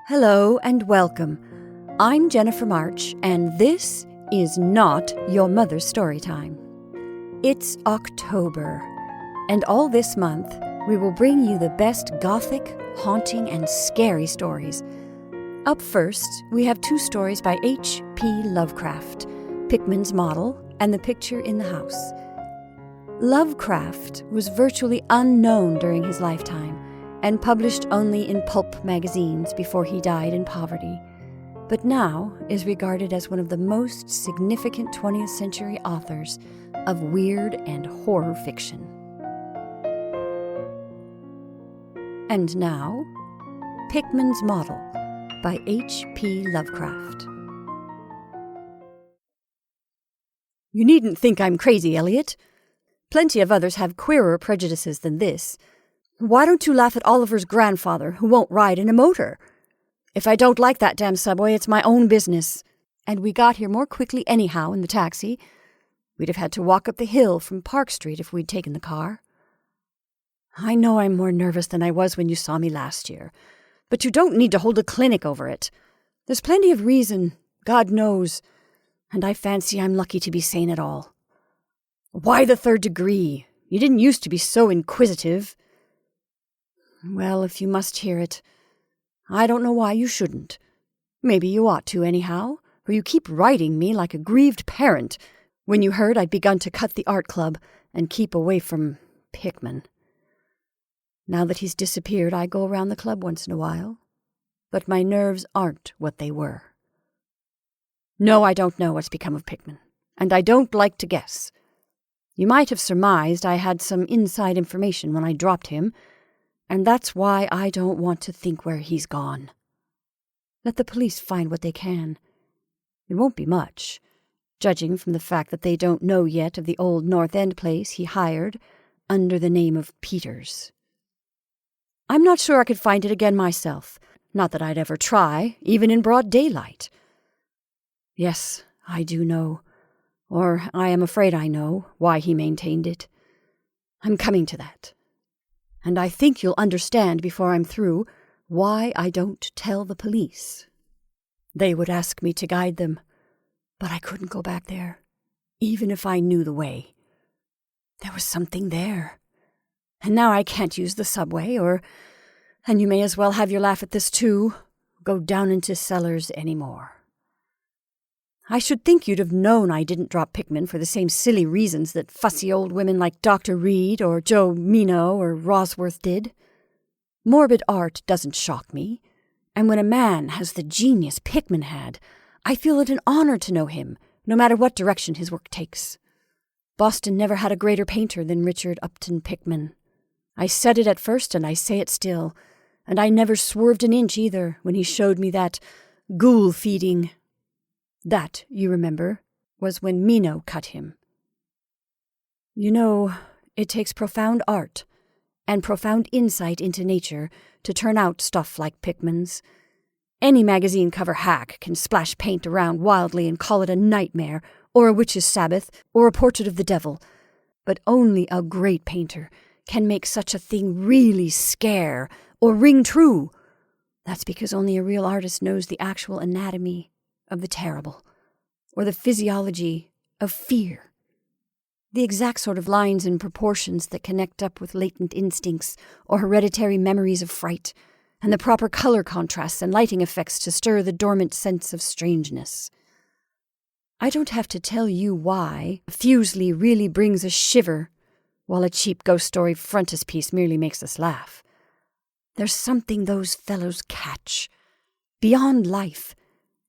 Hello and welcome. I'm Jennifer March, and this is not your mother's story time. It's October, and all this month we will bring you the best Gothic, haunting, and scary stories. Up first, we have two stories by H.P. Lovecraft, Pickman's Model and The Picture in the House. Lovecraft was virtually unknown during his lifetime, and published only in pulp magazines before he died in poverty, but now is regarded as one of the most significant 20th century authors of weird and horror fiction. And now, Pickman's Model by H.P. Lovecraft. You needn't think I'm crazy, Eliot. Plenty of others have queerer prejudices than this. Why don't you laugh at Oliver's grandfather, who won't ride in a motor? If I don't like that damn subway, it's my own business. And we got here more quickly anyhow in the taxi. We'd have had to walk up the hill from Park Street if we'd taken the car. I know I'm more nervous than I was when you saw me last year, but you don't need to hold a clinic over it. There's plenty of reason, God knows, and I fancy I'm lucky to be sane at all. Why the third degree? You didn't used to be so inquisitive. Well, if you must hear it, I don't know why you shouldn't. Maybe you ought to anyhow, for you keep writing me like a grieved parent when you heard I'd begun to cut the art club and keep away from Pickman. Now that he's disappeared, I go around the club once in a while, but my nerves aren't what they were. No, I don't know what's become of Pickman, and I don't like to guess. You might have surmised I had some inside information when I dropped him, and that's why I don't want to think where he's gone. Let the police find what they can. It won't be much, judging from the fact that they don't know yet of the old North End place he hired under the name of Peters. I'm not sure I could find it again myself, not that I'd ever try, even in broad daylight. Yes, I do know, or I am afraid I know, why he maintained it. I'm coming to that. And I think you'll understand before I'm through why I don't tell the police. They would ask me to guide them, but I couldn't go back there, even if I knew the way. There was something there. And now I can't use the subway, and you may as well have your laugh at this too, go down into cellars anymore. I should think you'd have known I didn't drop Pickman for the same silly reasons that fussy old women like Dr. Reed or Joe Mino or Rosworth did. Morbid art doesn't shock me, and when a man has the genius Pickman had, I feel it an honor to know him, no matter what direction his work takes. Boston never had a greater painter than Richard Upton Pickman. I said it at first, and I say it still, and I never swerved an inch either when he showed me that ghoul feeding. That, you remember, was when Mino cut him. You know, it takes profound art and profound insight into nature to turn out stuff like Pickman's. Any magazine cover hack can splash paint around wildly and call it a nightmare, or a witch's sabbath, or a portrait of the devil. But only a great painter can make such a thing really scare or ring true. That's because only a real artist knows the actual anatomy of the terrible, or the physiology of fear. The exact sort of lines and proportions that connect up with latent instincts or hereditary memories of fright, and the proper color contrasts and lighting effects to stir the dormant sense of strangeness. I don't have to tell you why Fuseli really brings a shiver, while a cheap ghost story frontispiece merely makes us laugh. There's something those fellows catch, beyond life,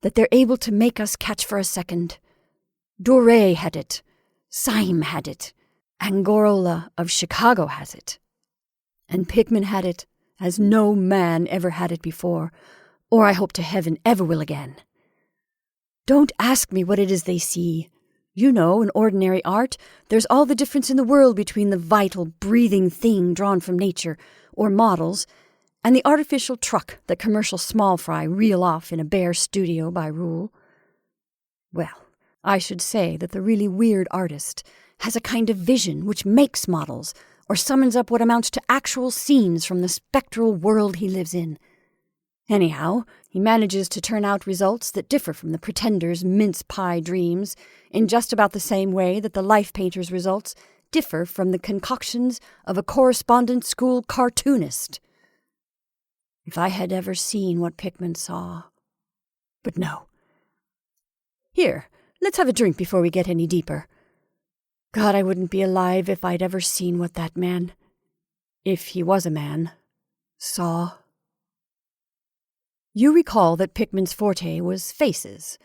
that they're able to make us catch for a second. Doré had it, Syme had it, Angorola of Chicago has it. And Pickman had it as no man ever had it before, or I hope to heaven ever will again. Don't ask me what it is they see. You know, in ordinary art, there's all the difference in the world between the vital, breathing thing drawn from nature, or models, and the artificial truck that commercial small fry reel off in a bare studio by rule. Well, I should say that the really weird artist has a kind of vision which makes models, or summons up what amounts to actual scenes from the spectral world he lives in. Anyhow, he manages to turn out results that differ from the pretender's mince-pie dreams in just about the same way that the life painter's results differ from the concoctions of a correspondence school cartoonist. If I had ever seen what Pickman saw. But no. Here, let's have a drink before we get any deeper. God, I wouldn't be alive if I'd ever seen what that man, if he was a man, saw. You recall that Pickman's forte was faces.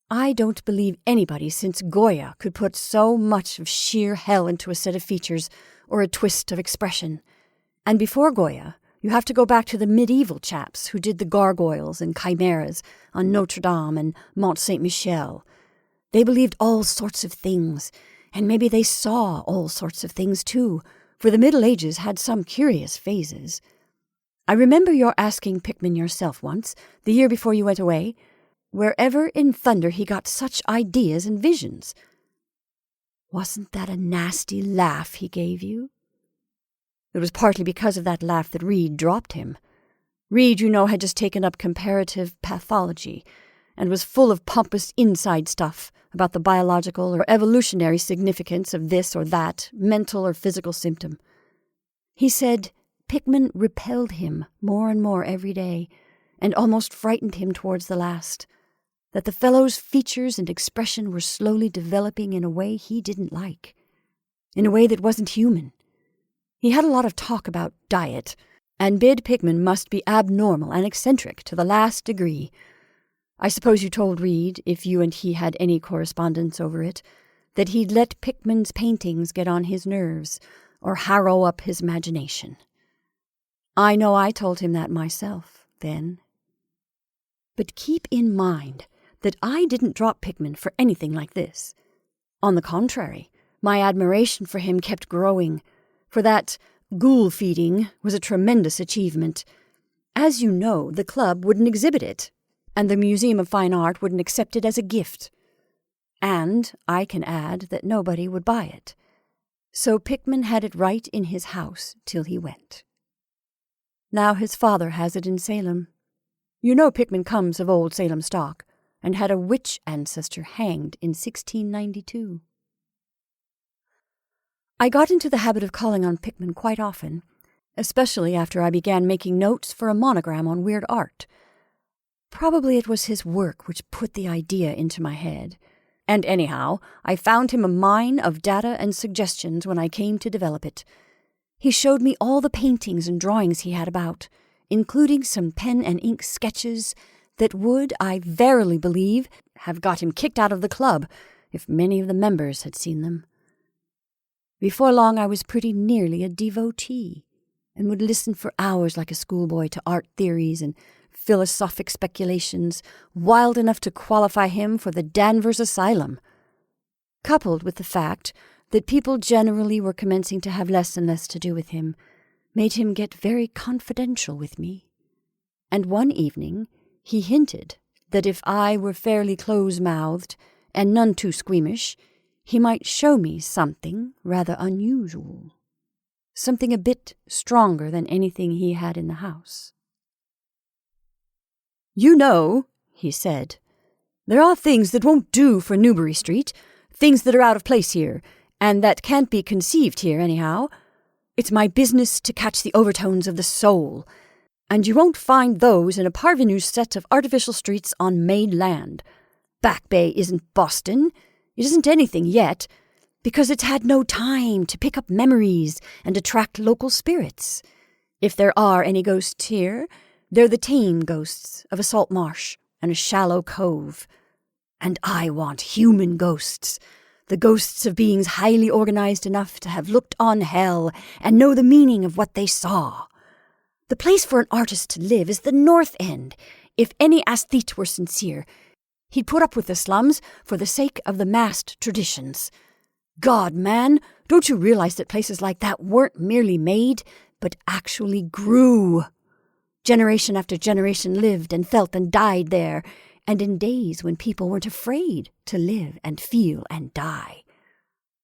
I don't believe anybody since Goya could put so much of sheer hell into a set of features or a twist of expression. And before Goya, you have to go back to the medieval chaps who did the gargoyles and chimeras on Notre Dame and Mont Saint-Michel. They believed all sorts of things, and maybe they saw all sorts of things too, for the Middle Ages had some curious phases. I remember your asking Pickman yourself once, the year before you went away, wherever in thunder he got such ideas and visions. Wasn't that a nasty laugh he gave you? It was partly because of that laugh that Reed dropped him. Reed, you know, had just taken up comparative pathology and was full of pompous inside stuff about the biological or evolutionary significance of this or that mental or physical symptom. He said Pickman repelled him more and more every day, and almost frightened him towards the last, that the fellow's features and expression were slowly developing in a way he didn't like, in a way that wasn't human. He had a lot of talk about diet, and bid Pickman must be abnormal and eccentric to the last degree. I suppose you told Reed, if you and he had any correspondence over it, that he'd let Pickman's paintings get on his nerves or harrow up his imagination. I know I told him that myself, then. But keep in mind that I didn't drop Pickman for anything like this. On the contrary, my admiration for him kept growing, for that ghoul feeding was a tremendous achievement. As you know, the club wouldn't exhibit it, and the Museum of Fine Art wouldn't accept it as a gift. And I can add that nobody would buy it. So Pickman had it right in his house till he went. Now his father has it in Salem. You know Pickman comes of old Salem stock, and had a witch ancestor hanged in 1692. I got into the habit of calling on Pickman quite often, especially after I began making notes for a monogram on weird art. Probably it was his work which put the idea into my head. And anyhow, I found him a mine of data and suggestions when I came to develop it. He showed me all the paintings and drawings he had about, including some pen and ink sketches that would, I verily believe, have got him kicked out of the club if many of the members had seen them. Before long I was pretty nearly a devotee, and would listen for hours like a schoolboy to art theories and philosophic speculations wild enough to qualify him for the Danvers Asylum, coupled with the fact that people generally were commencing to have less and less to do with him, made him get very confidential with me. And one evening he hinted that if I were fairly close-mouthed and none too squeamish, he might show me something rather unusual, something a bit stronger than anything he had in the house. "You know," he said, "there are things that won't do for Newbury Street, things that are out of place here, and that can't be conceived here anyhow. It's my business to catch the overtones of the soul, and you won't find those in a parvenu set of artificial streets on made land. Back Bay isn't Boston. It isn't anything yet, because it's had no time to pick up memories and attract local spirits. If there are any ghosts here, they're the tame ghosts of a salt marsh and a shallow cove. And I want human ghosts, the ghosts of beings highly organized enough to have looked on hell and know the meaning of what they saw. The place for an artist to live is the North End. If any aesthete were sincere, he'd put up with the slums for the sake of the massed traditions. God, man, don't you realize that places like that weren't merely made, but actually grew? Generation after generation lived and felt and died there, and in days when people weren't afraid to live and feel and die.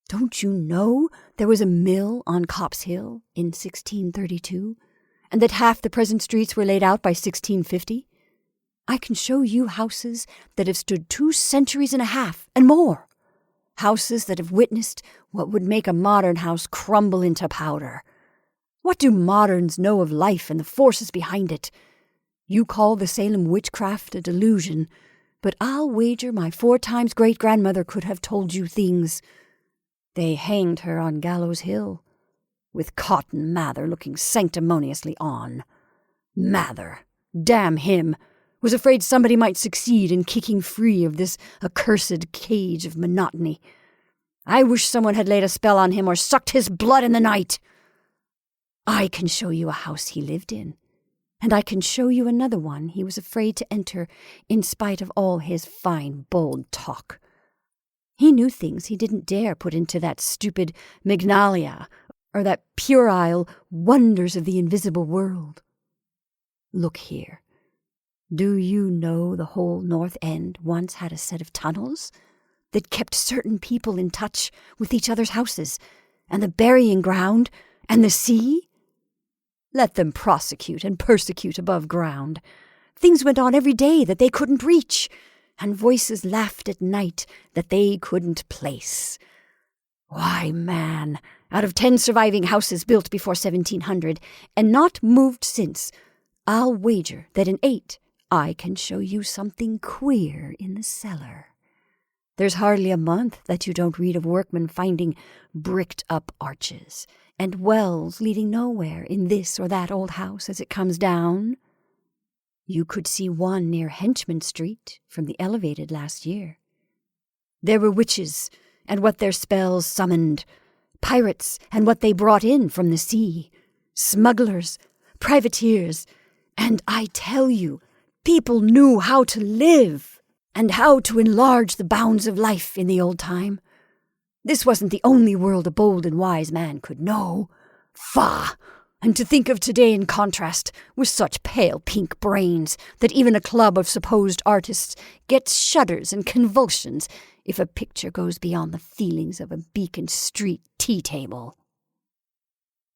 Don't you know there was a mill on Copp's Hill in 1632, and that half the present streets were laid out by 1650? I can show you houses that have stood 2 centuries and a half and more. Houses that have witnessed what would make a modern house crumble into powder. What do moderns know of life and the forces behind it? You call the Salem witchcraft a delusion, but I'll wager my 4 times great-grandmother could have told you things. They hanged her on Gallows Hill, with Cotton Mather looking sanctimoniously on. Mather, damn him, was afraid somebody might succeed in kicking free of this accursed cage of monotony. I wish someone had laid a spell on him or sucked his blood in the night. I can show you a house he lived in, and I can show you another one he was afraid to enter in spite of all his fine, bold talk. He knew things he didn't dare put into that stupid Magnalia or that puerile Wonders of the Invisible World. Look here. Do you know the whole North End once had a set of tunnels that kept certain people in touch with each other's houses, and the burying ground, and the sea? Let them prosecute and persecute above ground. Things went on every day that they couldn't reach, and voices laughed at night that they couldn't place. Why, man, out of 10 surviving houses built before 1700, and not moved since, I'll wager that in 8 I can show you something queer in the cellar. There's hardly a month that you don't read of workmen finding bricked-up arches, and wells leading nowhere in this or that old house as it comes down. You could see one near Henchman Street from the elevated last year. There were witches, and what their spells summoned, pirates, and what they brought in from the sea, smugglers, privateers, and I tell you, people knew how to live and how to enlarge the bounds of life in the old time. This wasn't the only world a bold and wise man could know. Faugh! And to think of today in contrast, with such pale pink brains that even a club of supposed artists gets shudders and convulsions if a picture goes beyond the feelings of a Beacon Street tea table.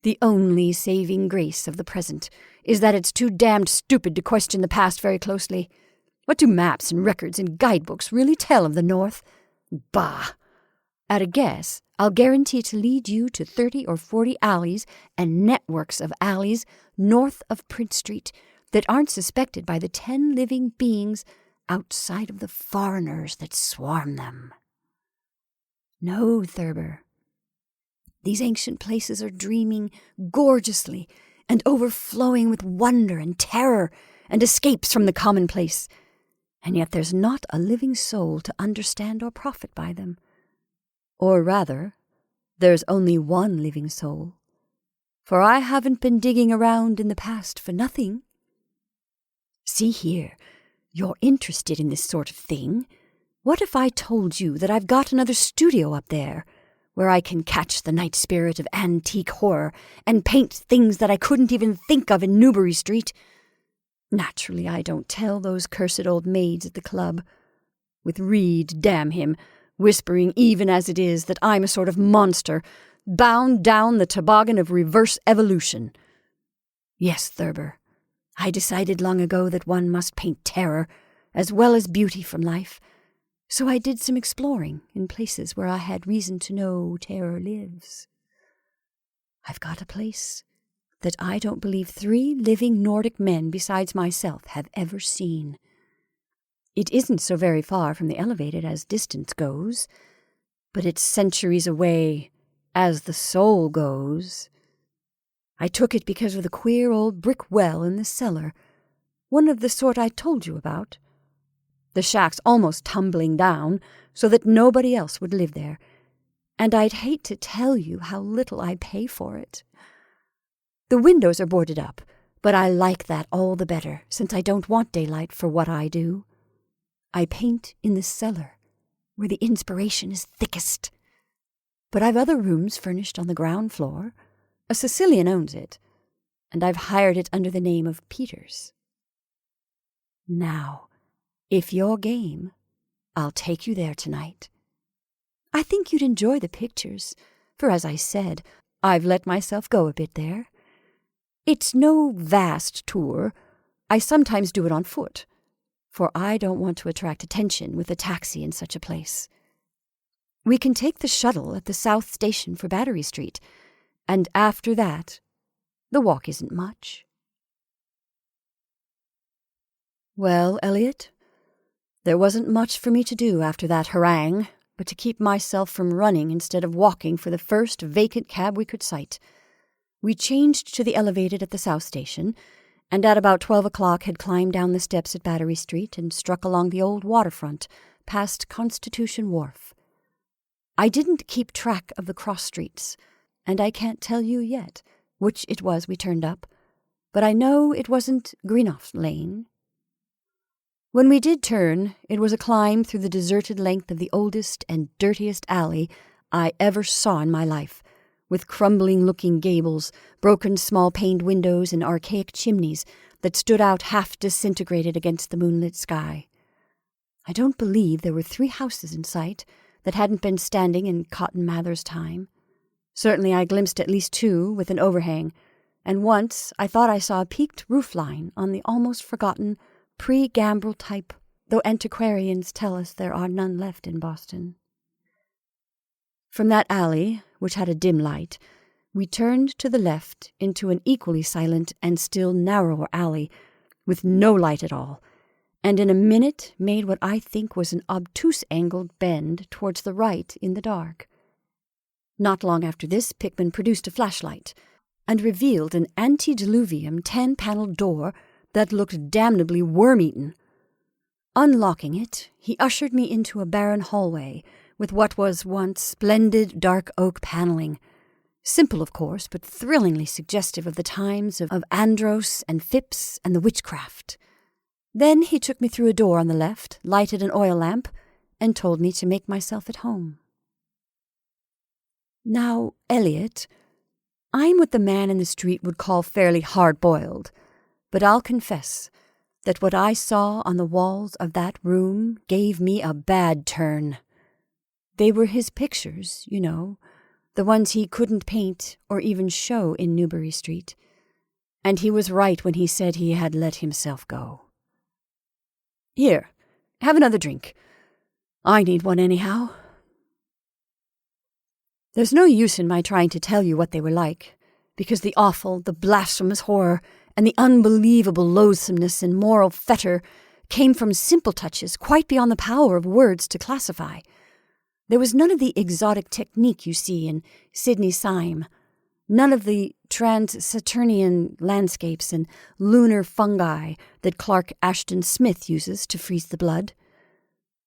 The only saving grace of the present is that it's too damned stupid to question the past very closely. What do maps and records and guidebooks really tell of the North? Bah! At a guess, I'll guarantee to lead you to 30 or 40 alleys and networks of alleys north of Prince Street that aren't suspected by the 10 living beings outside of the foreigners that swarm them. No, Thurber. These ancient places are dreaming gorgeously and overflowing with wonder and terror and escapes from the commonplace, and yet there's not a living soul to understand or profit by them. Or rather, there's only one living soul, for I haven't been digging around in the past for nothing. See here, you're interested in this sort of thing. What if I told you that I've got another studio up there, where I can catch the night spirit of antique horror and paint things that I couldn't even think of in Newbury Street? Naturally, I don't tell those cursed old maids at the club, with Reed, damn him, whispering even as it is that I'm a sort of monster, bound down the toboggan of reverse evolution. Yes, Thurber, I decided long ago that one must paint terror as well as beauty from life, so I did some exploring in places where I had reason to know terror lives. I've got a place that I don't believe 3 living Nordic men besides myself have ever seen. It isn't so very far from the elevated as distance goes, but it's centuries away as the soul goes. I took it because of the queer old brick well in the cellar, one of the sort I told you about. The shack's almost tumbling down so that nobody else would live there, and I'd hate to tell you how little I pay for it. The windows are boarded up, but I like that all the better, since I don't want daylight for what I do. I paint in the cellar, where the inspiration is thickest. But I've other rooms furnished on the ground floor. A Sicilian owns it, and I've hired it under the name of Peters. Now, if you're game, I'll take you there tonight. I think you'd enjoy the pictures, for as I said, I've let myself go a bit there. It's no vast tour. I sometimes do it on foot. for I don't want to attract attention with a taxi in such a place. We can take the shuttle at the South Station for Battery Street, and after that, the walk isn't much." Well, Elliot, there wasn't much for me to do after that harangue, but to keep myself from running instead of walking for the first vacant cab we could sight. We changed to the elevated at the South Station, and at about 12 o'clock had climbed down the steps at Battery Street and struck along the old waterfront past Constitution Wharf. I didn't keep track of the cross streets, and I can't tell you yet which it was we turned up, but I know it wasn't Greenough Lane. When we did turn, it was a climb through the deserted length of the oldest and dirtiest alley I ever saw in my life, with crumbling-looking gables, broken small-paned windows, and archaic chimneys that stood out half-disintegrated against the moonlit sky. I don't believe there were 3 houses in sight that hadn't been standing in Cotton Mather's time. Certainly I glimpsed at least 2 with an overhang, and once I thought I saw a peaked roofline on the almost forgotten pre-gambrel type, though antiquarians tell us there are none left in Boston. From that alley, which had a dim light, we turned to the left into an equally silent and still narrower alley, with no light at all, and in a minute made what I think was an obtuse-angled bend towards the right in the dark. Not long after this, Pickman produced a flashlight and revealed an antediluvian 10-paneled door that looked damnably worm-eaten. Unlocking it, he ushered me into a barren hallway with what was once splendid dark oak paneling. Simple, of course, but thrillingly suggestive of the times of Andros and Phipps and the witchcraft. Then he took me through a door on the left, lighted an oil lamp, and told me to make myself at home. Now, Elliot, I'm what the man in the street would call fairly hard-boiled, but I'll confess that what I saw on the walls of that room gave me a bad turn. They were his pictures, you know, the ones he couldn't paint or even show in Newbury Street, and he was right when he said he had let himself go. Here, have another drink. I need one anyhow. There's no use in my trying to tell you what they were like, because the awful, the blasphemous horror, and the unbelievable loathsomeness and moral fetor came from simple touches quite beyond the power of words to classify. There was none of the exotic technique you see in Sidney Syme, none of the trans-Saturnian landscapes and lunar fungi that Clark Ashton Smith uses to freeze the blood.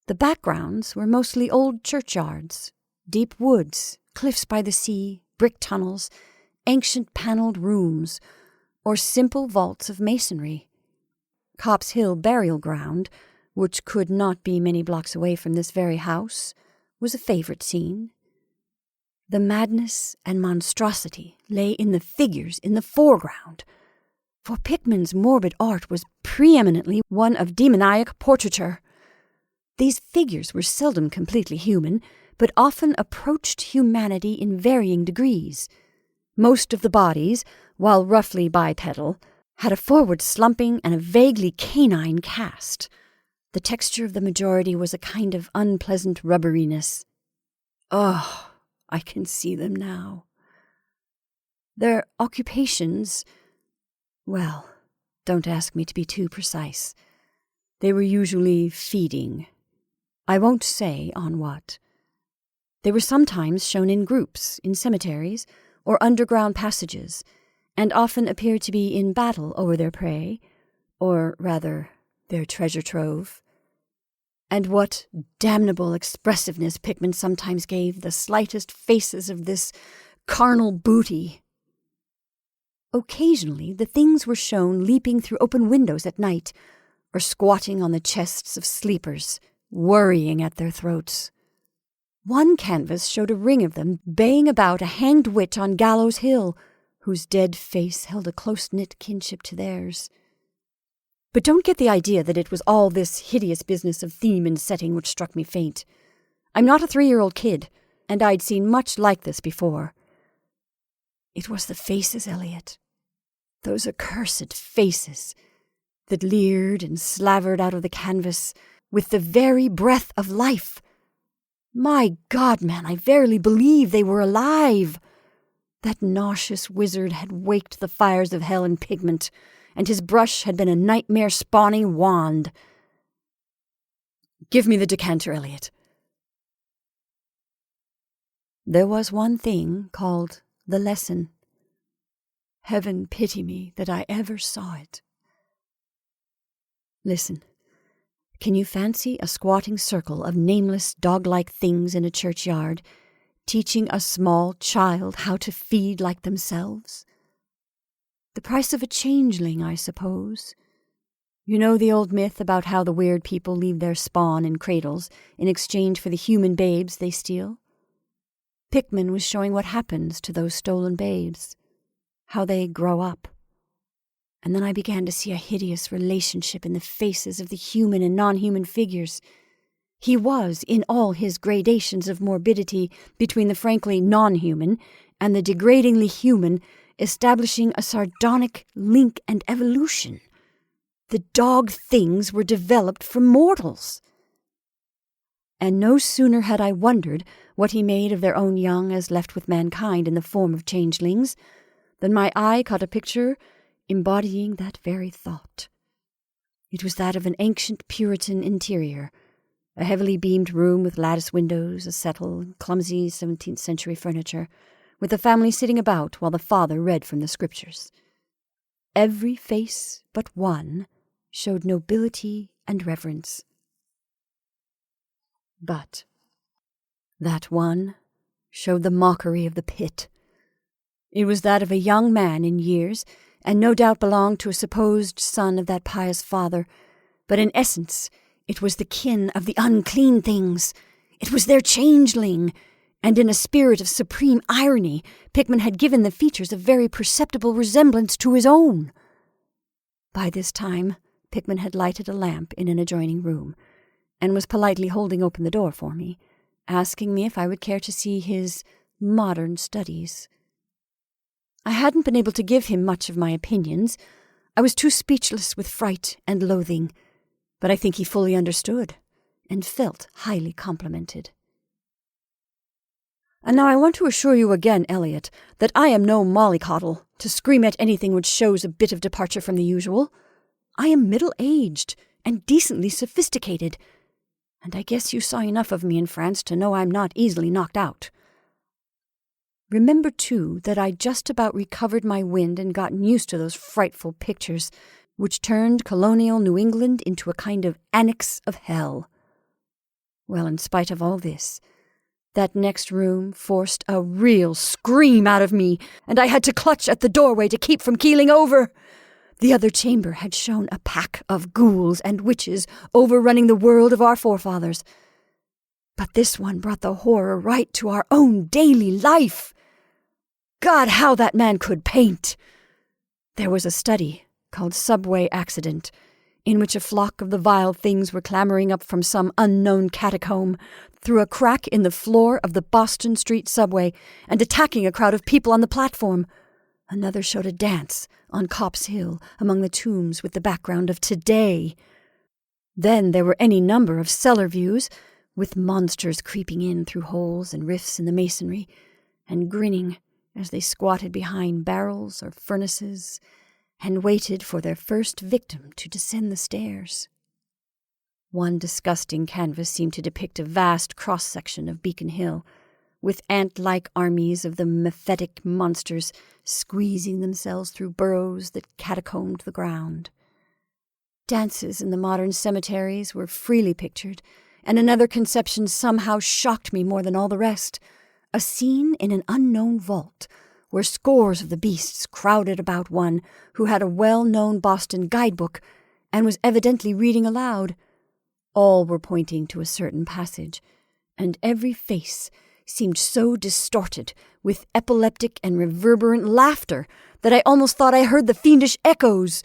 The backgrounds were mostly old churchyards, deep woods, cliffs by the sea, brick tunnels, ancient panelled rooms, or simple vaults of masonry. Copp's Hill burial ground, which could not be many blocks away from this very house, was a favorite scene. The madness and monstrosity lay in the figures in the foreground, for Pickman's morbid art was preeminently one of demoniac portraiture. These figures were seldom completely human, but often approached humanity in varying degrees. Most of the bodies, while roughly bipedal, had a forward slumping and a vaguely canine cast. The texture of the majority was a kind of unpleasant rubberiness. Oh, I can see them now. Their occupations, well, don't ask me to be too precise. They were usually feeding. I won't say on what. They were sometimes shown in groups, in cemeteries, or underground passages, and often appeared to be in battle over their prey, or rather, their treasure trove. And what damnable expressiveness Pickman sometimes gave the slightest faces of this carnal booty. Occasionally the things were shown leaping through open windows at night, or squatting on the chests of sleepers, worrying at their throats. One canvas showed a ring of them baying about a hanged witch on Gallows Hill, whose dead face held a close-knit kinship to theirs. But don't get the idea that it was all this hideous business of theme and setting which struck me faint. I'm not a 3-year-old kid, and I'd seen much like this before. It was the faces, Elliot. Those accursed faces. that leered and slavered out of the canvas with the very breath of life. My God, man, I verily believe they were alive. That nauseous wizard had waked the fires of hell in pigment, and his brush had been a nightmare-spawning wand. Give me the decanter, Eliot. There was one thing called the lesson. Heaven pity me that I ever saw it. Listen. Can you fancy a squatting circle of nameless dog-like things in a churchyard, teaching a small child how to feed like themselves? The price of a changeling, I suppose. You know the old myth about how the weird people leave their spawn in cradles in exchange for the human babes they steal? Pickman was showing what happens to those stolen babes, how they grow up. And then I began to see a hideous relationship in the faces of the human and non-human figures. He was, in all his gradations of morbidity between the frankly non-human and the degradingly human, establishing a sardonic link and evolution. The dog things were developed from mortals. And no sooner had I wondered what he made of their own young as left with mankind in the form of changelings, than my eye caught a picture embodying that very thought. It was that of an ancient Puritan interior, a heavily beamed room with lattice windows, a settle, and clumsy 17th century furniture, with the family sitting about while the father read from the scriptures. Every face but one showed nobility and reverence. But that one showed the mockery of the pit. It was that of a young man in years, and no doubt belonged to a supposed son of that pious father, but in essence it was the kin of the unclean things. It was their changeling, and in a spirit of supreme irony, Pickman had given the features a very perceptible resemblance to his own. By this time, Pickman had lighted a lamp in an adjoining room, and was politely holding open the door for me, asking me if I would care to see his modern studies. I hadn't been able to give him much of my opinions. I was too speechless with fright and loathing, but I think he fully understood, and felt highly complimented. And now I want to assure you again, Eliot, that I am no mollycoddle to scream at anything which shows a bit of departure from the usual. I am middle-aged and decently sophisticated, and I guess you saw enough of me in France to know I'm not easily knocked out. Remember, too, that I just about recovered my wind and gotten used to those frightful pictures, which turned colonial New England into a kind of annex of hell. Well, in spite of all this, that next room forced a real scream out of me, and I had to clutch at the doorway to keep from keeling over. The other chamber had shown a pack of ghouls and witches overrunning the world of our forefathers. But this one brought the horror right to our own daily life. God, how that man could paint! There was a study called Subway Accident, in which a flock of the vile things were clambering up from some unknown catacomb through a crack in the floor of the Boston Street subway and attacking a crowd of people on the platform. Another showed a dance on Copp's Hill among the tombs with the background of today. Then there were any number of cellar views, with monsters creeping in through holes and rifts in the masonry, and grinning as they squatted behind barrels or furnaces and waited for their first victim to descend the stairs. One disgusting canvas seemed to depict a vast cross-section of Beacon Hill, with ant-like armies of the mephitic monsters squeezing themselves through burrows that catacombed the ground. Dances in the modern cemeteries were freely pictured, and another conception somehow shocked me more than all the rest. A scene in an unknown vault, where scores of the beasts crowded about one who had a well-known Boston guidebook and was evidently reading aloud. All were pointing to a certain passage, and every face seemed so distorted with epileptic and reverberant laughter that I almost thought I heard the fiendish echoes.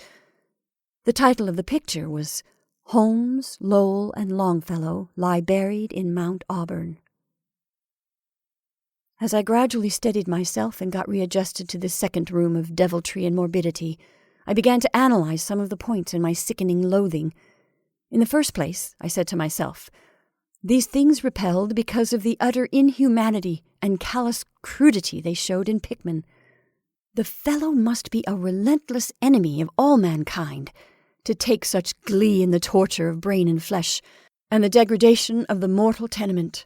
The title of the picture was Holmes, Lowell, and Longfellow Lie Buried in Mount Auburn. As I gradually steadied myself and got readjusted to this second room of deviltry and morbidity, I began to analyze some of the points in my sickening loathing. In the first place, I said to myself, these things repelled because of the utter inhumanity and callous crudity they showed in Pickman. The fellow must be a relentless enemy of all mankind, to take such glee in the torture of brain and flesh, and the degradation of the mortal tenement.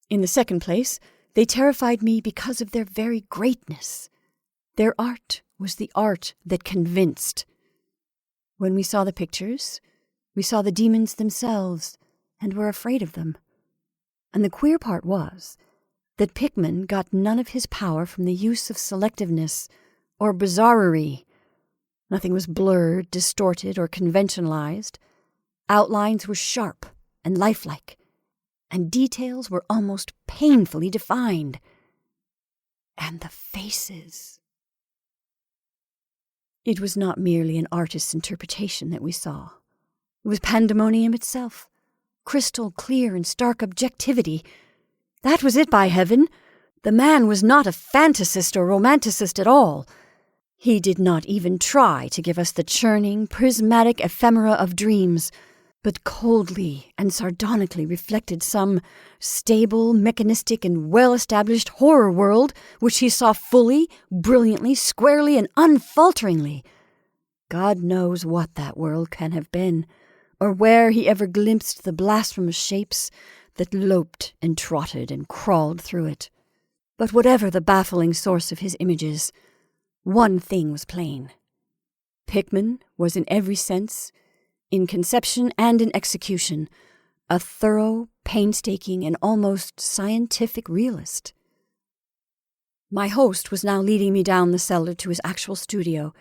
In the second place, they terrified me because of their very greatness. Their art was the art that convinced. When we saw the pictures, we saw the demons themselves, and were afraid of them. And the queer part was that Pickman got none of his power from the use of selectiveness or bizarrerie. Nothing was blurred, distorted, or conventionalized. Outlines were sharp and lifelike, and details were almost painfully defined. And the faces. It was not merely an artist's interpretation that we saw. It was pandemonium itself, crystal clear and stark objectivity. That was it, by heaven! The man was not a fantasist or romanticist at all. He did not even try to give us the churning, prismatic ephemera of dreams, but coldly and sardonically reflected some stable, mechanistic, and well-established horror world which he saw fully, brilliantly, squarely, and unfalteringly. God knows what that world can have been, or where he ever glimpsed the blasphemous shapes that loped and trotted and crawled through it. But whatever the baffling source of his images, one thing was plain. Pickman was in every sense, in conception and in execution, a thorough, painstaking, and almost scientific realist. My host was now leading me down the cellar to his actual studio,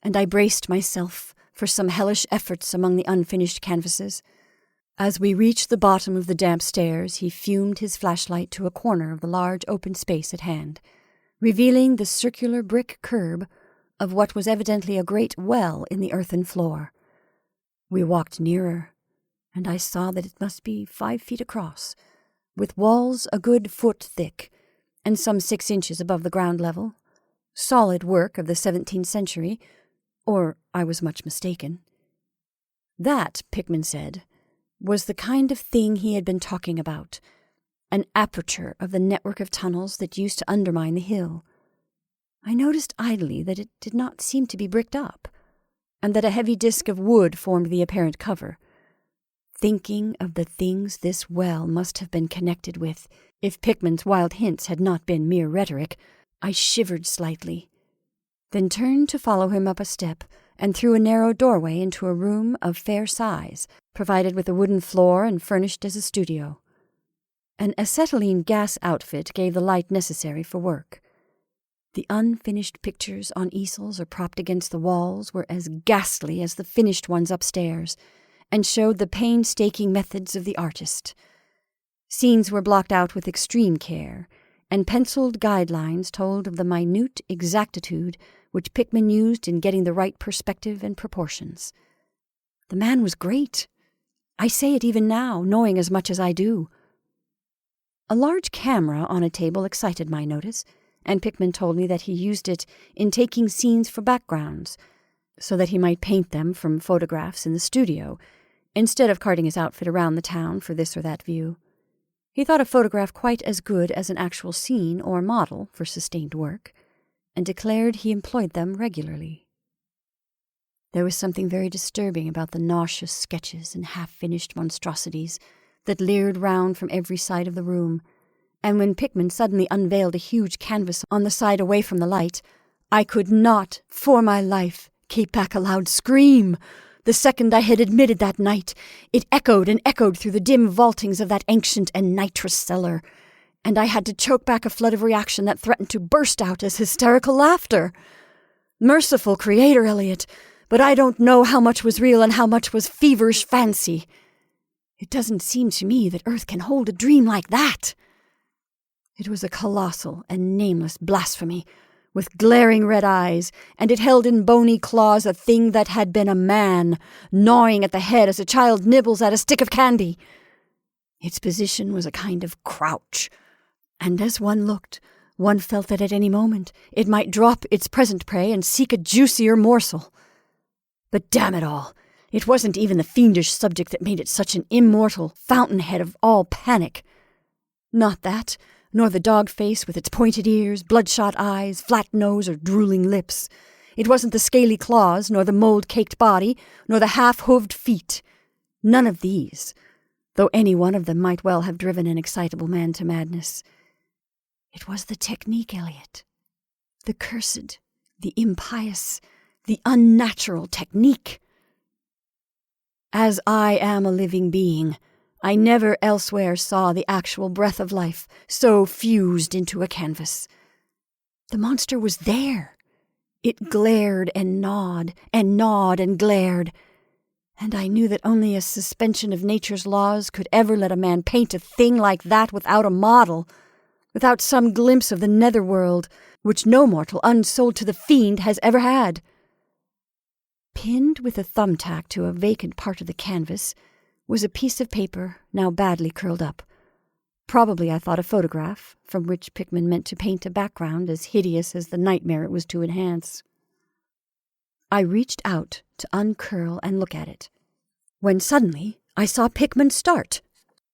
and I braced myself for some hellish efforts among the unfinished canvases. As we reached the bottom of the damp stairs, he fumed his flashlight to a corner of the large open space at hand, revealing the circular brick curb of what was evidently a great well in the earthen floor. We walked nearer, and I saw that it must be 5 feet across, with walls a good foot thick, and some 6 inches above the ground level. Solid work of the 17th century, or I was much mistaken. That, Pickman said, was the kind of thing he had been talking about, an aperture of the network of tunnels that used to undermine the hill. I noticed idly that it did not seem to be bricked up, and that a heavy disk of wood formed the apparent cover. Thinking of the things this well must have been connected with, if Pickman's wild hints had not been mere rhetoric, I shivered slightly, then turned to follow him up a step and through a narrow doorway into a room of fair size, provided with a wooden floor and furnished as a studio. An acetylene gas outfit gave the light necessary for work. The unfinished pictures on easels or propped against the walls were as ghastly as the finished ones upstairs, and showed the painstaking methods of the artist. Scenes were blocked out with extreme care, and penciled guidelines told of the minute exactitude which Pickman used in getting the right perspective and proportions. The man was great. I say it even now, knowing as much as I do. A large camera on a table excited my notice, and Pickman told me that he used it in taking scenes for backgrounds, so that he might paint them from photographs in the studio, instead of carting his outfit around the town for this or that view. He thought a photograph quite as good as an actual scene or model for sustained work, and declared he employed them regularly. There was something very disturbing about the nauseous sketches and half-finished monstrosities that leered round from every side of the room, and when Pickman suddenly unveiled a huge canvas on the side away from the light, I could not, for my life, keep back a loud scream. The second I had admitted that night, it echoed and echoed through the dim vaultings of that ancient and nitrous cellar, and I had to choke back a flood of reaction that threatened to burst out as hysterical laughter. Merciful Creator, Eliot, but I don't know how much was real and how much was feverish fancy. It doesn't seem to me that Earth can hold a dream like that. It was a colossal and nameless blasphemy, with glaring red eyes, and it held in bony claws a thing that had been a man, gnawing at the head as a child nibbles at a stick of candy. Its position was a kind of crouch, and as one looked, One felt that at any moment it might drop its present prey and seek a juicier morsel. But damn it all, it wasn't even the fiendish subject that made it such an immortal fountainhead of all panic. Not that, nor the dog face with its pointed ears, bloodshot eyes, flat nose, or drooling lips. It wasn't the scaly claws, nor the mold-caked body, nor the half-hooved feet. None of these, though any one of them might well have driven an excitable man to madness. It was the technique, Eliot. The cursed, the impious, the unnatural technique. As I am a living being, I never elsewhere saw the actual breath of life so fused into a canvas. The monster was there. It glared and gnawed and gnawed and glared, and I knew that only a suspension of nature's laws could ever let a man paint a thing like that without a model, without some glimpse of the netherworld, which no mortal unsold to the fiend has ever had. Pinned with a thumbtack to a vacant part of the canvas was a piece of paper now badly curled up. Probably, I thought, a photograph, from which Pickman meant to paint a background as hideous as the nightmare it was to enhance. I reached out to uncurl and look at it, when suddenly I saw Pickman start,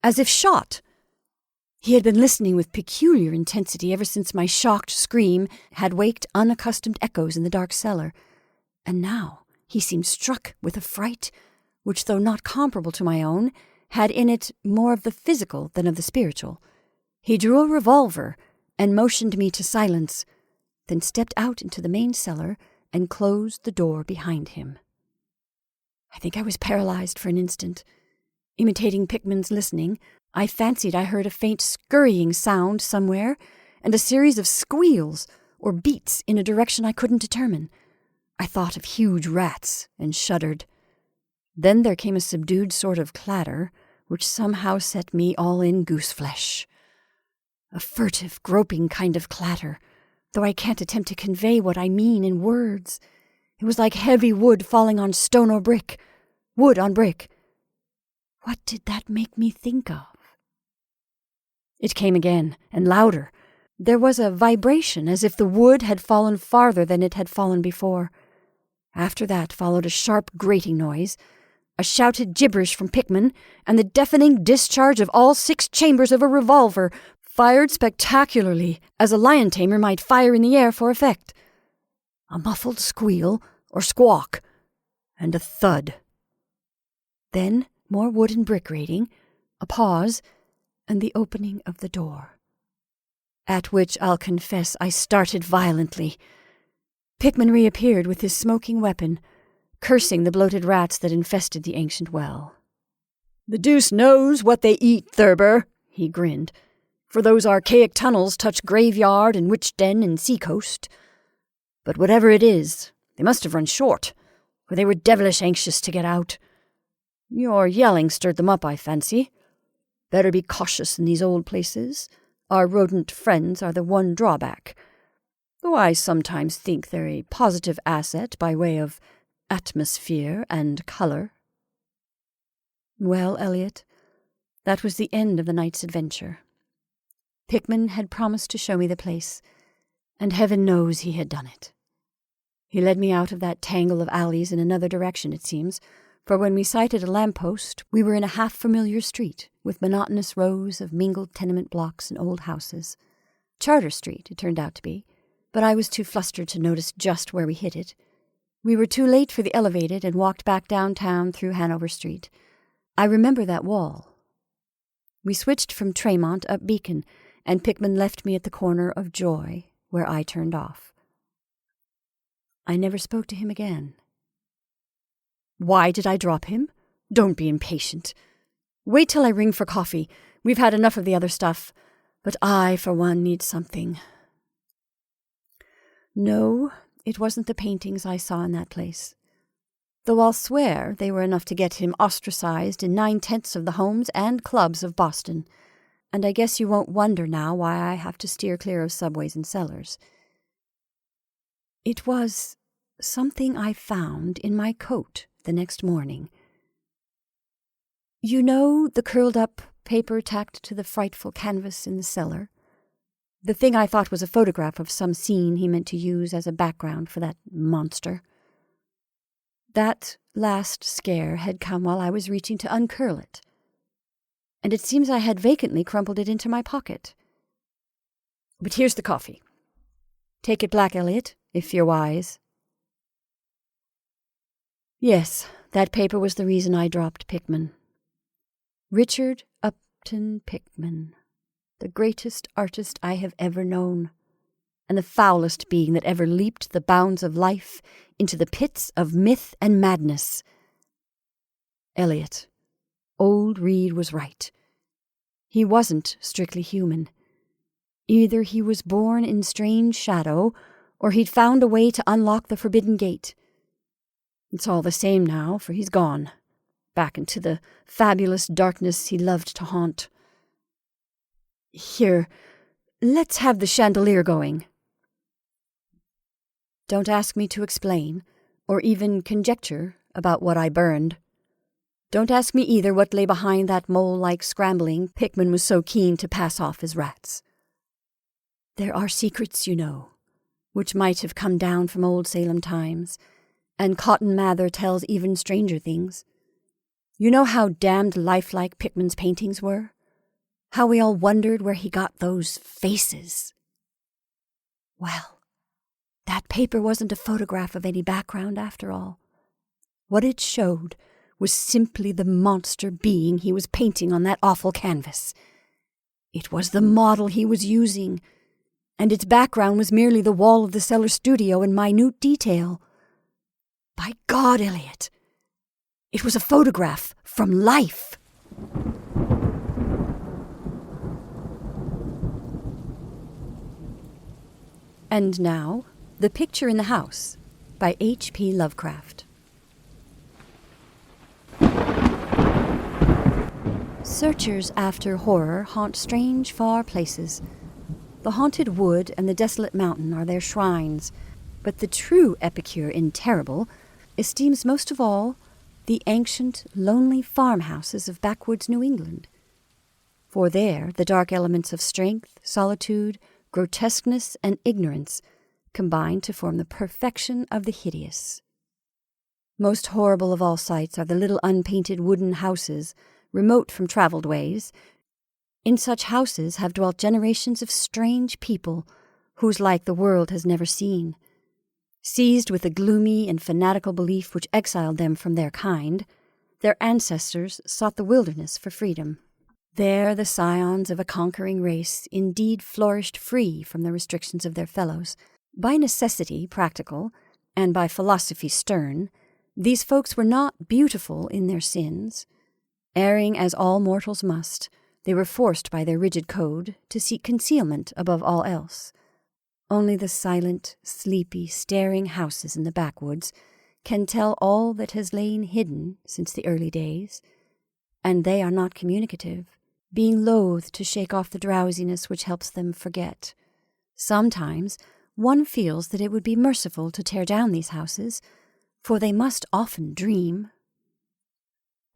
as if shot. He had been listening with peculiar intensity ever since my shocked scream had waked unaccustomed echoes in the dark cellar, and now he seemed struck with a fright which, though not comparable to my own, had in it more of the physical than of the spiritual. He drew a revolver and motioned me to silence, then stepped out into the main cellar and closed the door behind him. I think I was paralyzed for an instant. Imitating Pickman's listening, I fancied I heard a faint scurrying sound somewhere and a series of squeals or beats in a direction I couldn't determine. I thought of huge rats and shuddered. Then there came a subdued sort of clatter, which somehow set me all in gooseflesh. A furtive, groping kind of clatter, though I can't attempt to convey what I mean in words. It was like heavy wood falling on stone or brick, wood on brick. What did that make me think of? It came again, and louder. There was a vibration, as if the wood had fallen farther than it had fallen before. After that followed a sharp grating noise, a shouted gibberish from Pickman, and the deafening discharge of all 6 chambers of a revolver, fired spectacularly, as a lion-tamer might fire in the air for effect. A muffled squeal, or squawk, and a thud. Then more wood and brick grating, a pause, and the opening of the door. At which, I'll confess, I started violently. Pickman reappeared with his smoking weapon, cursing the bloated rats that infested the ancient well. "The deuce knows what they eat, Thurber," he grinned, "for those archaic tunnels touch graveyard and witch den and sea-coast. But whatever it is, they must have run short, for they were devilish anxious to get out. Your yelling stirred them up, I fancy. Better be cautious in these old places. Our rodent friends are the one drawback, though I sometimes think they're a positive asset by way of atmosphere and color." Well, Eliot, that was the end of the night's adventure. Pickman had promised to show me the place, and heaven knows he had done it. He led me out of that tangle of alleys in another direction, it seems, for when we sighted a lamppost, we were in a half-familiar street, with monotonous rows of mingled tenement blocks and old houses. Charter Street, it turned out to be, but I was too flustered to notice just where we hit it. We were too late for the elevated and walked back downtown through Hanover Street. I remember that wall. We switched from Tremont up Beacon, and Pickman left me at the corner of Joy, where I turned off. I never spoke to him again. Why did I drop him? Don't be impatient. Wait till I ring for coffee. We've had enough of the other stuff. But I, for one, need something. No, it wasn't the paintings I saw in that place, though I'll swear they were enough to get him ostracized in 9/10 of the homes and clubs of Boston, and I guess you won't wonder now why I have to steer clear of subways and cellars. It was something I found in my coat the next morning. You know the curled-up paper tacked to the frightful canvas in the cellar? The thing I thought was a photograph of some scene he meant to use as a background for that monster. That last scare had come while I was reaching to uncurl it, and it seems I had vacantly crumpled it into my pocket. But here's the coffee. Take it black, Elliot, if you're wise. Yes, that paper was the reason I dropped Pickman. Richard Upton Pickman, the greatest artist I have ever known, and the foulest being that ever leaped the bounds of life into the pits of myth and madness. Elliot, old Reed was right. He wasn't strictly human. Either he was born in strange shadow, or he'd found a way to unlock the forbidden gate. It's all the same now, for he's gone, back into the fabulous darkness he loved to haunt. Here, let's have the chandelier going. Don't ask me to explain, or even conjecture about what I burned. Don't ask me either what lay behind that mole-like scrambling Pickman was so keen to pass off as rats. There are secrets, you know, which might have come down from old Salem times, and Cotton Mather tells even stranger things. You know how damned lifelike Pickman's paintings were? How we all wondered where he got those faces. Well, that paper wasn't a photograph of any background after all. What it showed was simply the monster being he was painting on that awful canvas. It was the model he was using, and its background was merely the wall of the cellar studio in minute detail. By God, Elliot, it was a photograph from life. And now, The Picture in the House, by H.P. Lovecraft. Searchers after horror haunt strange, far places. The haunted wood and the desolate mountain are their shrines, but the true epicure in terrible esteems most of all the ancient, lonely farmhouses of backwoods New England. For there the dark elements of strength, solitude, grotesqueness, and ignorance combine to form the perfection of the hideous. Most horrible of all sights are the little unpainted wooden houses, remote from travelled ways. In such houses have dwelt generations of strange people whose like the world has never seen. Seized with a gloomy and fanatical belief which exiled them from their kind, their ancestors sought the wilderness for freedom. There the scions of a conquering race indeed flourished free from the restrictions of their fellows. By necessity practical, and by philosophy stern, these folks were not beautiful in their sins. Erring as all mortals must, they were forced by their rigid code to seek concealment above all else. Only the silent, sleepy, staring houses in the backwoods can tell all that has lain hidden since the early days, and they are not communicative, being loath to shake off the drowsiness which helps them forget. Sometimes one feels that it would be merciful to tear down these houses, for they must often dream.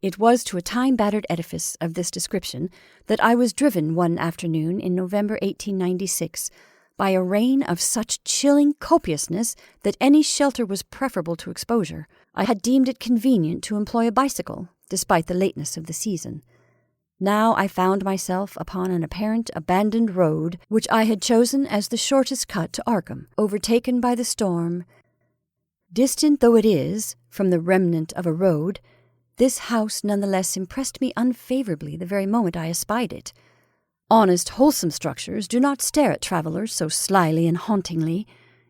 It was to a time-battered edifice of this description that I was driven one afternoon in November 1896 by a rain of such chilling copiousness that any shelter was preferable to exposure. I had deemed it convenient to employ a bicycle, despite the lateness of the season. Now I found myself upon an apparent abandoned road which I had chosen as the shortest cut to Arkham, overtaken by the storm. Distant though it is from the remnant of a road, this house nonetheless impressed me unfavorably the very moment I espied it. Honest, wholesome structures do not stare at travelers so slyly and hauntingly,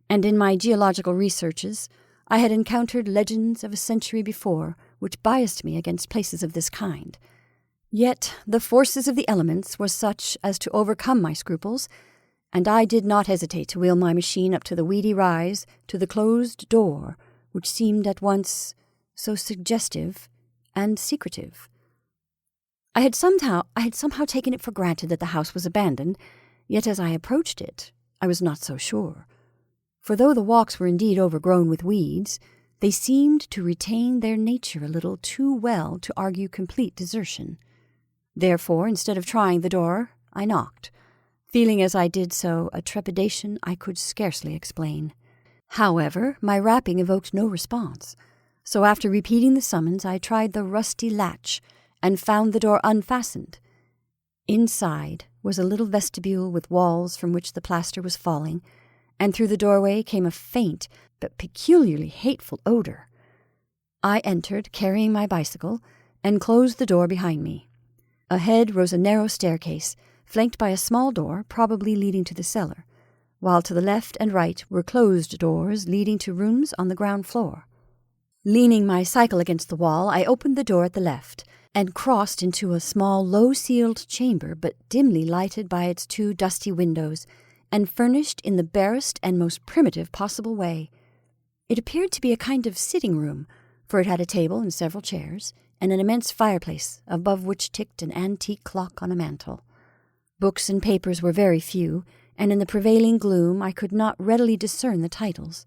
and in my geological researches I had encountered legends of a century before which biased me against places of this kind. Yet the forces of the elements were such as to overcome my scruples, and I did not hesitate to wheel my machine up to the weedy rise, to the closed door, which seemed at once so suggestive and secretive. I had somehow taken it for granted that the house was abandoned, yet as I approached it, I was not so sure. For though the walks were indeed overgrown with weeds, they seemed to retain their nature a little too well to argue complete desertion. Therefore, instead of trying the door, I knocked, feeling as I did so a trepidation I could scarcely explain. However, my rapping evoked no response, so after repeating the summons I tried the rusty latch and found the door unfastened. Inside was a little vestibule with walls from which the plaster was falling, and through the doorway came a faint but peculiarly hateful odor. I entered, carrying my bicycle, and closed the door behind me. Ahead rose a narrow staircase, flanked by a small door, probably leading to the cellar, while to the left and right were closed doors leading to rooms on the ground floor. Leaning my cycle against the wall, I opened the door at the left, and crossed into a small, low-ceiled chamber but dimly lighted by its 2 dusty windows, and furnished in the barest and most primitive possible way. It appeared to be a kind of sitting room, for it had a table and several chairs, and an immense fireplace, above which ticked an antique clock on a mantel. Books and papers were very few, and in the prevailing gloom I could not readily discern the titles.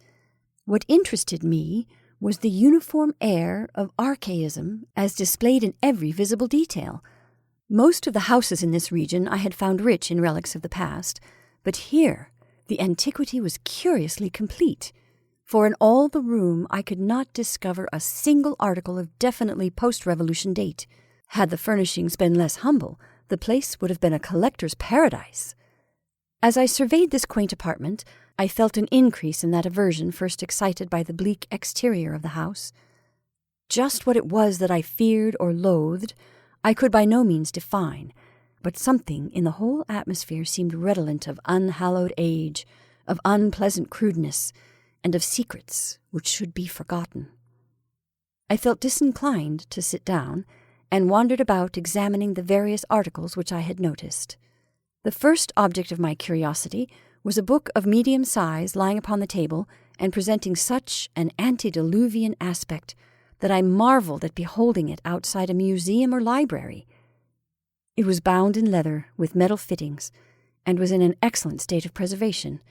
What interested me was the uniform air of archaism as displayed in every visible detail. Most of the houses in this region I had found rich in relics of the past, but here the antiquity was curiously complete, for in all the room I could not discover a single article of definitely post-Revolution date. Had the furnishings been less humble, the place would have been a collector's paradise. As I surveyed this quaint apartment, I felt an increase in that aversion first excited by the bleak exterior of the house. Just what it was that I feared or loathed, I could by no means define, but something in the whole atmosphere seemed redolent of unhallowed age, of unpleasant crudeness, and of secrets which should be forgotten. I felt disinclined to sit down, and wandered about examining the various articles which I had noticed. The first object of my curiosity was a book of medium size lying upon the table and presenting such an antediluvian aspect that I marveled at beholding it outside a museum or library. It was bound in leather with metal fittings, and was in an excellent state of preservation,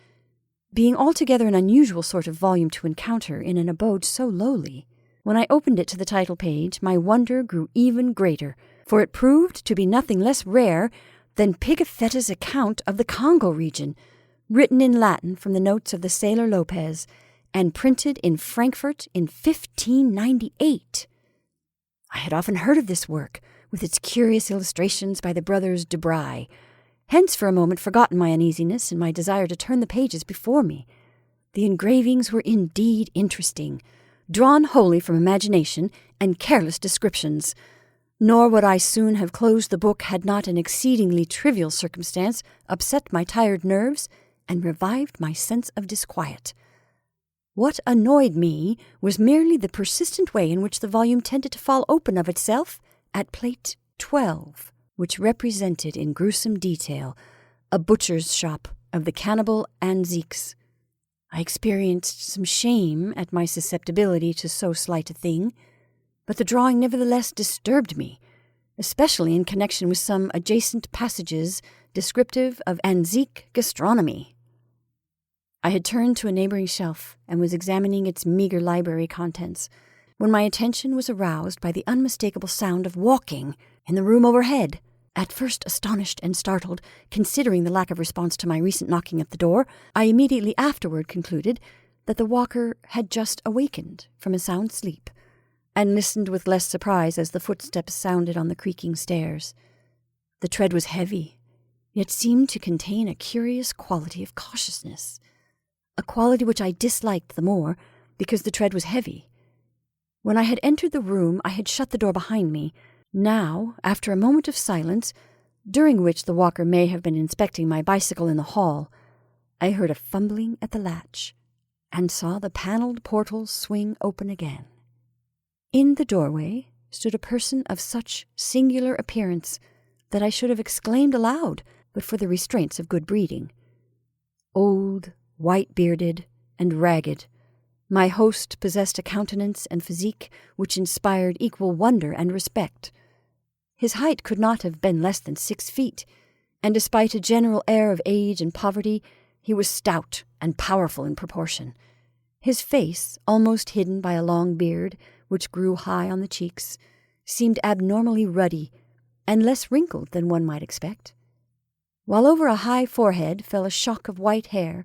being altogether an unusual sort of volume to encounter in an abode so lowly. When I opened it to the title page, my wonder grew even greater, for it proved to be nothing less rare than Pigafetta's account of the Congo region, written in Latin from the notes of the sailor Lopez, and printed in Frankfurt in 1598. I had often heard of this work, with its curious illustrations by the brothers de Bry, hence for a moment forgotten my uneasiness and my desire to turn the pages before me. The engravings were indeed interesting, drawn wholly from imagination and careless descriptions, nor would I soon have closed the book had not an exceedingly trivial circumstance upset my tired nerves and revived my sense of disquiet. What annoyed me was merely the persistent way in which the volume tended to fall open of itself at plate 12, which represented in gruesome detail a butcher's shop of the cannibal Anziques. I experienced some shame at my susceptibility to so slight a thing, but the drawing nevertheless disturbed me, especially in connection with some adjacent passages descriptive of Anzique gastronomy. I had turned to a neighboring shelf and was examining its meager library contents when my attention was aroused by the unmistakable sound of walking in the room overhead. At first astonished and startled, considering the lack of response to my recent knocking at the door, I immediately afterward concluded that the walker had just awakened from a sound sleep, and listened with less surprise as the footsteps sounded on the creaking stairs. The tread was heavy, yet seemed to contain a curious quality of cautiousness, a quality which I disliked the more because the tread was heavy. When I had entered the room, I had shut the door behind me. Now, after a moment of silence, during which the walker may have been inspecting my bicycle in the hall, I heard a fumbling at the latch, and saw the panelled portals swing open again. In the doorway stood a person of such singular appearance that I should have exclaimed aloud but for the restraints of good breeding. Old, white-bearded, and ragged, my host possessed a countenance and physique which inspired equal wonder and respect. His height could not have been less than 6 feet, and despite a general air of age and poverty, he was stout and powerful in proportion. His face, almost hidden by a long beard, which grew high on the cheeks, seemed abnormally ruddy, and less wrinkled than one might expect. while over a high forehead fell a shock of white hair,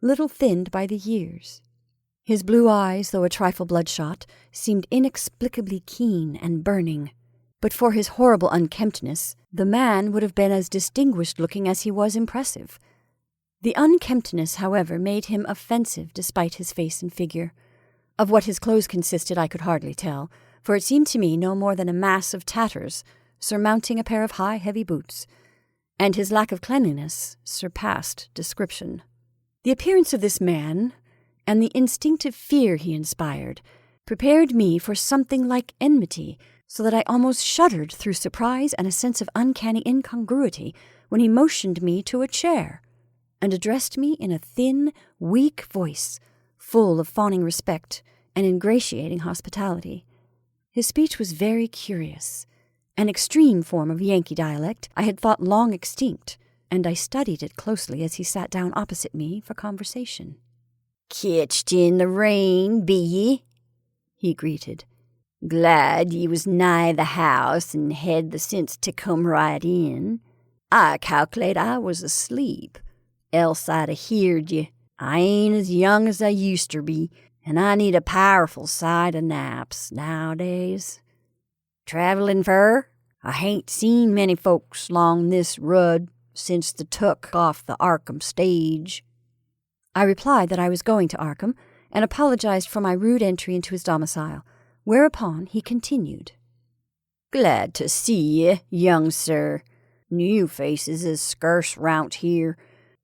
little thinned by the years. His blue eyes, though a trifle bloodshot, seemed inexplicably keen and burning. But for his horrible unkemptness, the man would have been as distinguished-looking as he was impressive. The unkemptness, however, made him offensive despite his face and figure. Of what his clothes consisted I could hardly tell, for it seemed to me no more than a mass of tatters, surmounting a pair of high, heavy boots, and his lack of cleanliness surpassed description. The appearance of this man, and the instinctive fear he inspired, prepared me for something like enmity, so that I almost shuddered through surprise and a sense of uncanny incongruity when he motioned me to a chair, and addressed me in a thin, weak voice, full of fawning respect and ingratiating hospitality. His speech was very curious, an extreme form of Yankee dialect I had thought long extinct, and I studied it closely as he sat down opposite me for conversation. "Ketched in the rain, be ye?" he greeted. "Glad ye was nigh the house and had the sense to come right in. I calculate I was asleep, else I'd 'a' heerd ye. I ain't as young as I uster be, and I need a powerful sight of naps nowadays. Travelin' fur? I hain't seen many folks 'long this road since they took off the Arkham stage." I replied that I was going to Arkham, and apologized for my rude entry into his domicile, whereupon he continued. "Glad to see ye, young sir. New faces is scarce round here,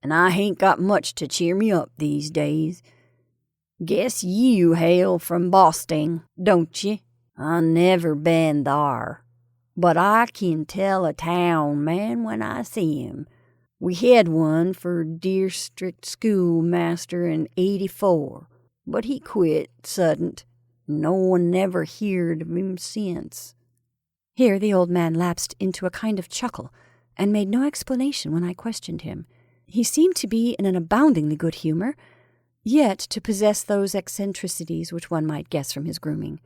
and I hain't got much to cheer me up these days. Guess you hail from Bosting, don't ye? I never been thar, but I kin tell a town man when I see him. We had one for district schoolmaster in '84, but he quit suddent. No one never heerd of him since." Here the old man lapsed into a kind of chuckle, and made no explanation when I questioned him. He seemed to be in an aboundingly good humor, yet to possess those eccentricities which one might guess from his grooming.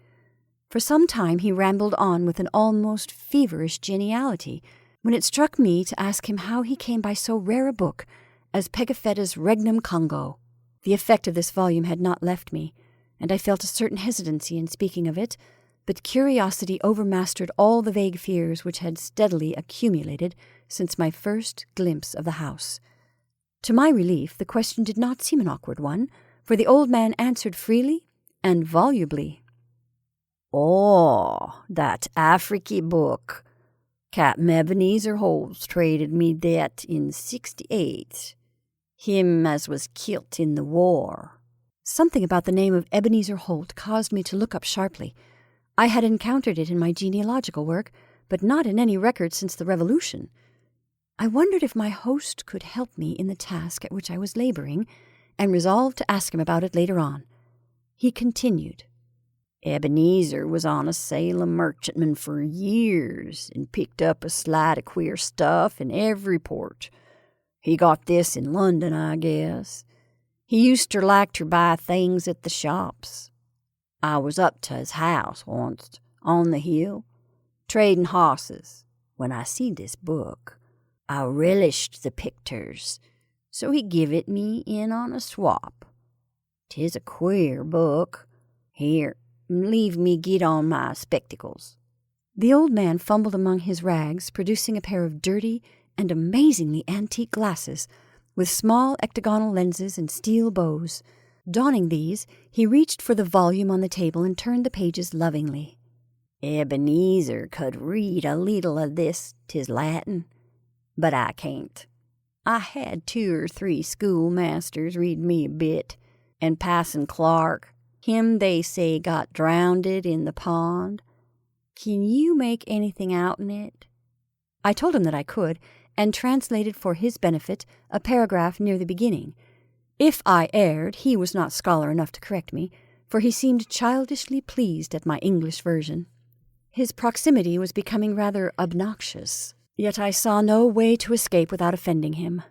For some time he rambled on with an almost feverish geniality, when it struck me to ask him how he came by so rare a book as Pegafetta's Regnum Congo. The effect of this volume had not left me, and I felt a certain hesitancy in speaking of it, but curiosity overmastered all the vague fears which had steadily accumulated since my first glimpse of the house. To my relief, the question did not seem an awkward one, for the old man answered freely and volubly. "Oh, that Afriky book. Captain Ebenezer Holt's traded me that in '68. Him as was kilt in the war." Something about the name of Ebenezer Holt caused me to look up sharply. I had encountered it in my genealogical work, but not in any record since the Revolution. I wondered if my host could help me in the task at which I was laboring, and resolved to ask him about it later on. He continued. "Ebenezer was on a Salem merchantman for years, and picked up a sight of queer stuff in every port. He got this in London, I guess. He used to like to buy things at the shops. I was up to his house once, on the hill, trading hosses, when I see this book. I relished the pictures, so he give it me in on a swap. 'Tis a queer book. Here, leave me get on my spectacles." The old man fumbled among his rags, producing a pair of dirty and amazingly antique glasses, with small octagonal lenses and steel bows. Donning these, he reached for the volume on the table and turned the pages lovingly. "Ebenezer could read a leetle of this, 'tis Latin, but I can't. I had 2 or 3 schoolmasters read me a bit, and Passon Clark, him they say got drownded in the pond. Can you make anything out in it?" I told him that I could, and translated for his benefit a paragraph near the beginning. If I erred, he was not scholar enough to correct me, for he seemed childishly pleased at my English version. His proximity was becoming rather obnoxious, yet I saw no way to escape without offending him.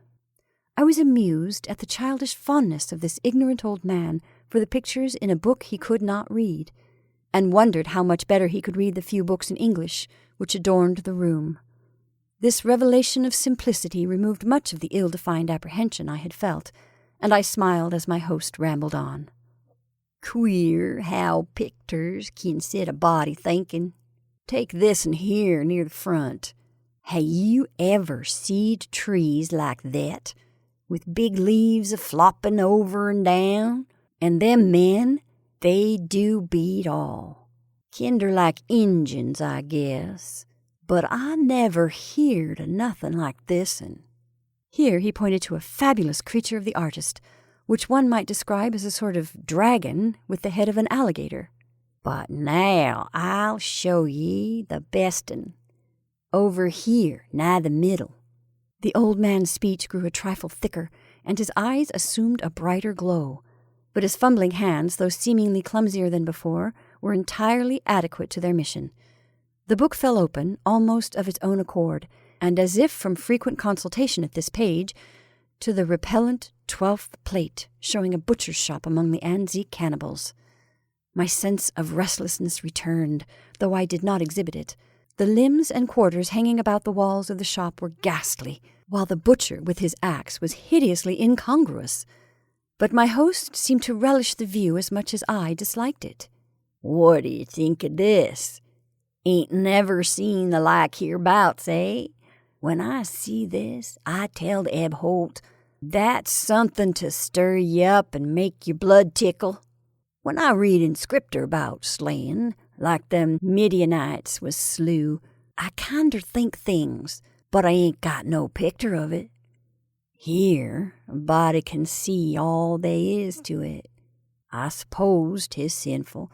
I was amused at the childish fondness of this ignorant old man for the pictures in a book he could not read, and wondered how much better he could read the few books in English which adorned the room. This revelation of simplicity removed much of the ill-defined apprehension I had felt, and I smiled as my host rambled on. Queer how pictures can set a body thinking. Take this and here near the front. Have you ever seed trees like that, with big leaves a-flopping over and down? And them men, they do beat all. Kinder like Injuns, I guess. But I never heerd of nothing like this'n. Here he pointed to a fabulous creature of the artist, which one might describe as a sort of dragon with the head of an alligator. But now I'll show ye the best'n. Over here, nigh the middle. The old man's speech grew a trifle thicker, and his eyes assumed a brighter glow. But his fumbling hands, though seemingly clumsier than before, were entirely adequate to their mission. The book fell open, almost of its own accord, and as if from frequent consultation at this page, to the repellent 12th plate, showing a butcher's shop among the Anzique cannibals. My sense of restlessness returned, though I did not exhibit it. The limbs and quarters hanging about the walls of the shop were ghastly, while the butcher with his axe was hideously incongruous. But my host seemed to relish the view as much as I disliked it. What do you think of this? Ain't never seen the like hereabouts, eh? When I see this, I tell Eb Holt, that's something to stir ye up and make your blood tickle. When I read in Scripter about slaying, like them Midianites was slew, I kinder think things, but I ain't got no picter of it. Here, a body can see all they is to it. I suppose 'tis sinful,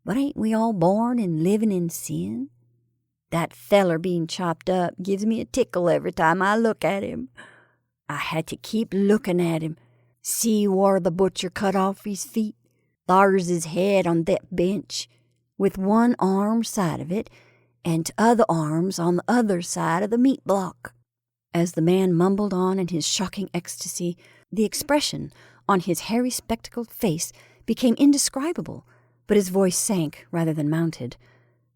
but ain't we all born and living in sin? That feller being chopped up gives me a tickle every time I look at him. I had to keep looking at him. See where the butcher cut off his feet? Thar's his head on that bench, with one arm side of it, and t'other arm's on the other side of the meat block. As the man mumbled on in his shocking ecstasy, the expression on his hairy spectacled face became indescribable, but his voice sank rather than mounted.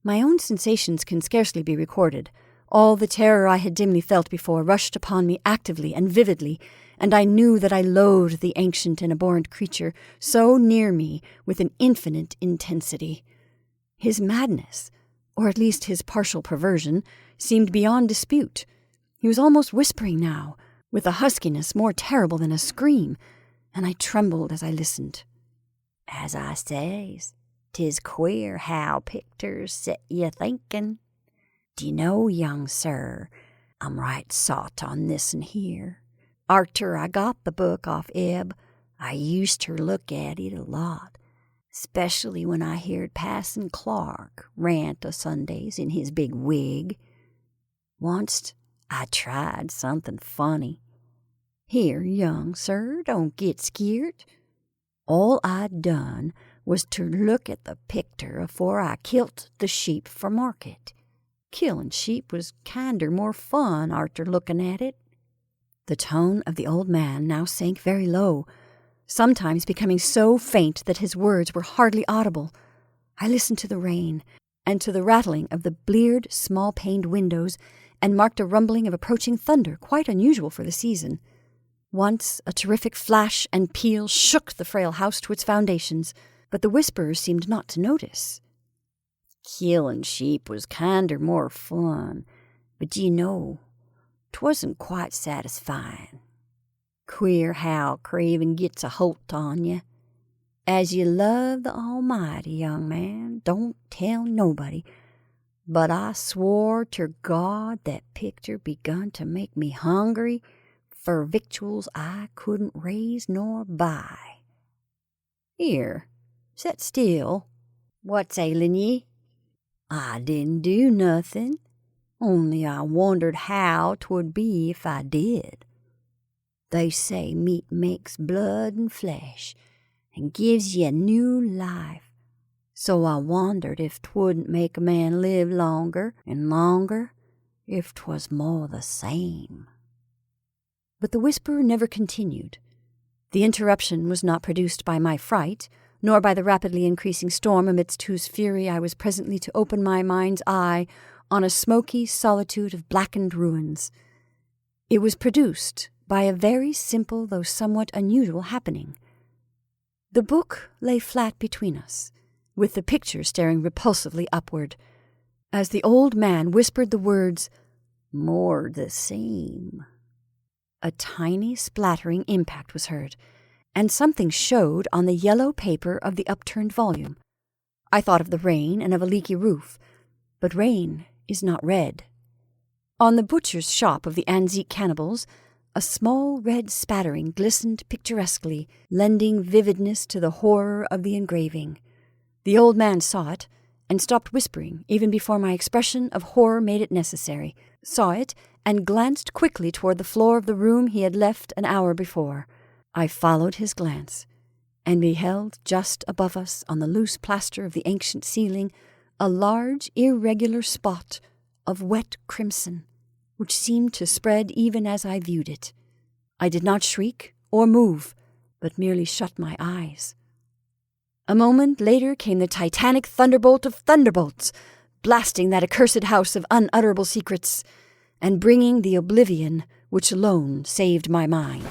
My own sensations can scarcely be recorded. All the terror I had dimly felt before rushed upon me actively and vividly, and I knew that I loathed the ancient and abhorrent creature so near me with an infinite intensity. His madness, or at least his partial perversion, seemed beyond dispute. He was almost whispering now, with a huskiness more terrible than a scream, and I trembled as I listened. As I says, 'tis queer how picters set ye thinking. D'ye know, young sir, I'm right sot on this'n here. Arter I got the book off Eb, I used ter look at it a lot, especially when I heard Passon Clark rant o' Sundays in his big wig. Onct I tried something funny. Here, young sir, don't get skeert. All I'd done was to look at the picter afore I kilt the sheep for market. Killin' sheep was kinder more fun arter lookin' at it. The tone of the old man now sank very low, sometimes becoming so faint that his words were hardly audible. I listened to the rain, and to the rattling of the bleared, small-paned windows, and marked a rumbling of approaching thunder quite unusual for the season. Once a terrific flash and peal shook the frail house to its foundations, but the whisperer seemed not to notice. Killin' sheep was kinder more fun, but d'ye know, 'twasn't quite satisfying. Queer how craving gets a holt on ye. As you love the Almighty, young man, don't tell nobody, but I swore ter God that picter begun to make me hungry for victuals I couldn't raise nor buy. Here, set still. What's ailin' ye? I didn't do nothin', only I wondered how 'twould be if I did. They say meat makes blood and flesh, and gives ye new life, so I wondered if 'twouldn't make a man live longer and longer if 'twas more the same. But the whisperer never continued. The interruption was not produced by my fright, nor by the rapidly increasing storm amidst whose fury I was presently to open my mind's eye on a smoky solitude of blackened ruins. It was produced by a very simple though somewhat unusual happening. The book lay flat between us, with the picture staring repulsively upward, as the old man whispered the words, "More the same." A tiny splattering impact was heard, and something showed on the yellow paper of the upturned volume. I thought of the rain and of a leaky roof, but rain is not red. On the butcher's shop of the Anzique cannibals, a small red spattering glistened picturesquely, lending vividness to the horror of the engraving. The old man saw it, and stopped whispering even before my expression of horror made it necessary, saw it, and glanced quickly toward the floor of the room he had left an hour before. I followed his glance, and beheld just above us on the loose plaster of the ancient ceiling a large irregular spot of wet crimson, which seemed to spread even as I viewed it. I did not shriek or move, but merely shut my eyes. A moment later came the titanic thunderbolt of thunderbolts, blasting that accursed house of unutterable secrets, and bringing the oblivion which alone saved my mind.